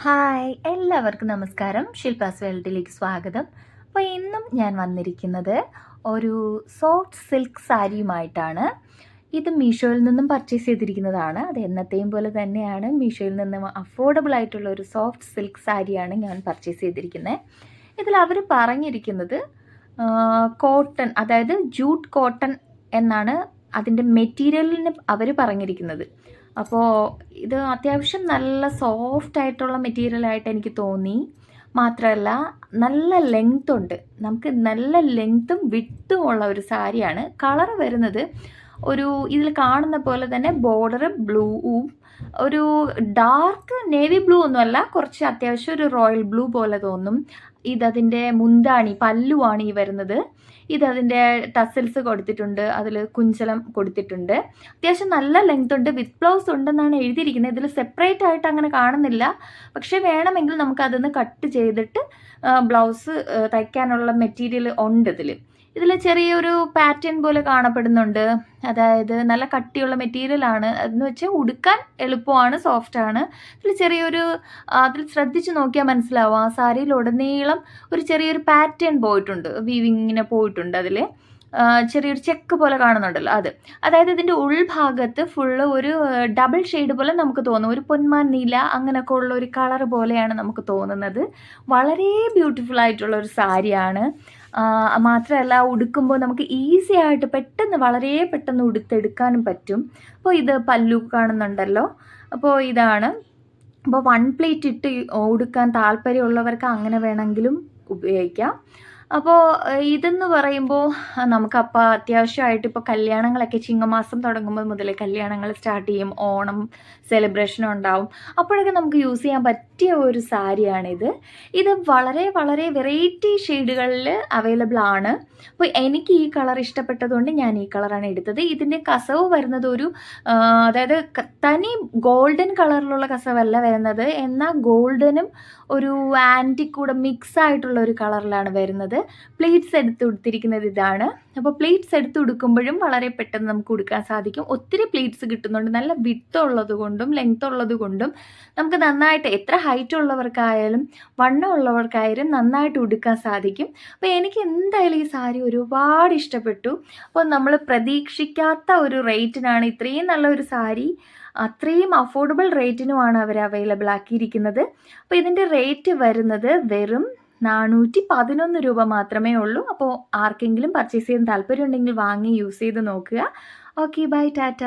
Hi എല്ലാവർക്കും നമസ്കാരം. ശില്പാസ് വേൾഡിലേക്ക് സ്വാഗതം. അപ്പോൾ ഇന്നും ഞാൻ വന്നിരിക്കുന്നത് ഒരു സോഫ്റ്റ് സിൽക്ക് സാരിയുമായിട്ടാണ്. ഇത് മീഷോയിൽ നിന്നും പർച്ചേസ് ചെയ്തിരിക്കുന്നതാണ്. അത് എന്നത്തെയും പോലെ തന്നെയാണ്. മീഷോയിൽ നിന്നും അഫോർഡബിൾ ആയിട്ടുള്ള ഒരു സോഫ്റ്റ് സിൽക്ക് സാരിയാണ് ഞാൻ പർച്ചേസ് ചെയ്തിരിക്കുന്നത്. ഇതിൽ അവർ പറഞ്ഞിരിക്കുന്നത് കോട്ടൺ, അതായത് ജൂട്ട് കോട്ടൺ എന്നാണ് അതിൻ്റെ മെറ്റീരിയലിന് അവർ പറഞ്ഞിരിക്കുന്നത്. അപ്പോൾ ഇത് അത്യാവശ്യം നല്ല സോഫ്റ്റ് ആയിട്ടുള്ള മെറ്റീരിയലായിട്ട് എനിക്ക് തോന്നി. മാത്രമല്ല നല്ല ലെങ്ത് ഉണ്ട്. നമുക്ക് നല്ല ലെങ്ത്തും വിട്ടും ഉള്ള ഒരു സാരിയാണ്. കളർ വരുന്നത് ഒരു ഇതിൽ കാണുന്ന പോലെ തന്നെ ബോർഡർ ബ്ലൂവും ഒരു ഡാർക്ക് നേവി ബ്ലൂ ഒന്നുമല്ല, കുറച്ച് അത്യാവശ്യം ഒരു റോയൽ ബ്ലൂ പോലെ തോന്നും. ഇതതിൻ്റെ മുന്താണി പല്ലുവാണ് ഈ വരുന്നത്. ഇതതിൻ്റെ ടസൽസ് കൊടുത്തിട്ടുണ്ട്, അതിൽ കുഞ്ചലം കൊടുത്തിട്ടുണ്ട്. അത്യാവശ്യം നല്ല ലെങ്ത് ഉണ്ട്, വിത്ത് ബ്ലൗസ് ഉണ്ടെന്നാണ് എഴുതിയിരിക്കുന്നത്. ഇതിൽ സെപ്പറേറ്റ് ആയിട്ട് അങ്ങനെ കാണുന്നില്ല. പക്ഷേ വേണമെങ്കിൽ നമുക്കതൊന്ന് കട്ട് ചെയ്തിട്ട് ബ്ലൗസ് തയ്ക്കാനുള്ള മെറ്റീരിയൽ ഉണ്ട് ഇതിൽ ചെറിയൊരു പാറ്റേൺ പോലെ കാണപ്പെടുന്നുണ്ട്. അതായത് നല്ല കട്ടിയുള്ള മെറ്റീരിയലാണ്, എന്ന് വെച്ചാൽ ഉടുക്കാൻ എളുപ്പമാണ്, സോഫ്റ്റാണ്. ഇതിൽ ചെറിയൊരു അതിൽ ശ്രദ്ധിച്ച് നോക്കിയാൽ മനസ്സിലാവും, ആ സാരിയിൽ ഉടനീളം ഒരു ചെറിയൊരു പാറ്റേൺ പോയിട്ടുണ്ട്, വീവിങ്ങിനെ പോയിട്ടുണ്ട്. അതിൽ ചെറിയൊരു ചെക്ക് പോലെ കാണുന്നുണ്ടല്ലോ അത്. അതായത് ഇതിൻ്റെ ഉൾഭാഗത്ത് ഫുള്ള് ഒരു ഡബിൾ ഷെയ്ഡ് പോലെ നമുക്ക് തോന്നും, ഒരു പൊന്മാൻ നീല അങ്ങനെയൊക്കെ ഉള്ള ഒരു കളർ പോലെയാണ് നമുക്ക് തോന്നുന്നത്. വളരെ ബ്യൂട്ടിഫുൾ ആയിട്ടുള്ള ഒരു സാരിയാണ്. മാത്രമല്ല ഉടുക്കുമ്പോൾ നമുക്ക് ഈസി ആയിട്ട് വളരെ പെട്ടെന്ന് ഉടുത്തെടുക്കാനും പറ്റും. അപ്പോൾ ഇത് പല്ലു കാണുന്നുണ്ടല്ലോ. അപ്പോൾ ഇതാണ്. അപ്പോൾ വൺ പ്ലേറ്റ് ഇട്ട് ഉടുക്കാൻ താല്പര്യമുള്ളവർക്ക് അങ്ങനെ വേണമെങ്കിലും ഉപയോഗിക്കാം. അപ്പോൾ ഇതെന്ന് പറയുമ്പോൾ നമുക്കപ്പോൾ അത്യാവശ്യമായിട്ട് ഇപ്പോൾ കല്യാണങ്ങളൊക്കെ ചിങ്ങമാസം തുടങ്ങുമ്പോൾ മുതൽ കല്യാണങ്ങൾ സ്റ്റാർട്ട് ചെയ്യും, ഓണം സെലിബ്രേഷനും ഉണ്ടാവും. അപ്പോഴൊക്കെ നമുക്ക് യൂസ് ചെയ്യാൻ പറ്റിയ ഒരു സാരിയാണിത്. ഇത് വളരെ വളരെ വെറൈറ്റി ഷെയ്ഡുകളിൽ അവൈലബിൾ ആണ്. അപ്പോൾ എനിക്ക് ഈ കളർ ഇഷ്ടപ്പെട്ടതുകൊണ്ട് ഞാൻ ഈ കളറാണ് എടുത്തത്. ഇതിൻ്റെ കസവ് വരുന്നത് ഒരു അതായത് തനി ഗോൾഡൻ കളറിലുള്ള കസവല്ല വരുന്നത്, എന്നാൽ ഗോൾഡനും ഒരു ആൻറ്റിക് കൂടെ മിക്സ് ആയിട്ടുള്ള ഒരു കളറിലാണ് വരുന്നത്. പ്ലീറ്റ്സ് എടുത്ത് ഉടുത്തിരിക്കുന്നത് ഇതാണ്. അപ്പോൾ പ്ലീറ്റ്സ് എടുത്ത് ഉടുക്കുമ്പോഴും വളരെ പെട്ടെന്ന് നമുക്ക് ഉടുക്കാൻ സാധിക്കും. ഒത്തിരി പ്ലീറ്റ്സ് കിട്ടുന്നുണ്ട്. നല്ല വിഡ്ത്ത് ഉള്ളത് കൊണ്ടും ലെങ്ത് ഉള്ളത് കൊണ്ടും നമുക്ക് നന്നായിട്ട് എത്ര ഹൈറ്റ് ഉള്ളവർക്കായാലും വണ്ണം ഉള്ളവർക്കായാലും നന്നായിട്ട് ഉടുക്കാൻ സാധിക്കും. അപ്പോൾ എനിക്ക് എന്തായാലും ഈ സാരി ഒരുപാട് ഇഷ്ടപ്പെട്ടു. അപ്പോൾ നമ്മൾ പ്രതീക്ഷിക്കാത്ത ഒരു റേറ്റിനാണ് ഇത്രയും നല്ലൊരു സാരി അത്രയും അഫോർഡബിൾ റേറ്റിനുമാണ് അവർ അവൈലബിൾ ആക്കിയിരിക്കുന്നത്. അപ്പോൾ ഇതിൻ്റെ റേറ്റ് വരുന്നത് വെറും 411 രൂപ മാത്രമേ ഉള്ളൂ. അപ്പോൾ ആർക്കെങ്കിലും പർച്ചേസ് ചെയ്യാൻ താല്പര്യമുണ്ടെങ്കിൽ വാങ്ങി യൂസ് ചെയ്ത് നോക്കുക. Okay, bye, Tata.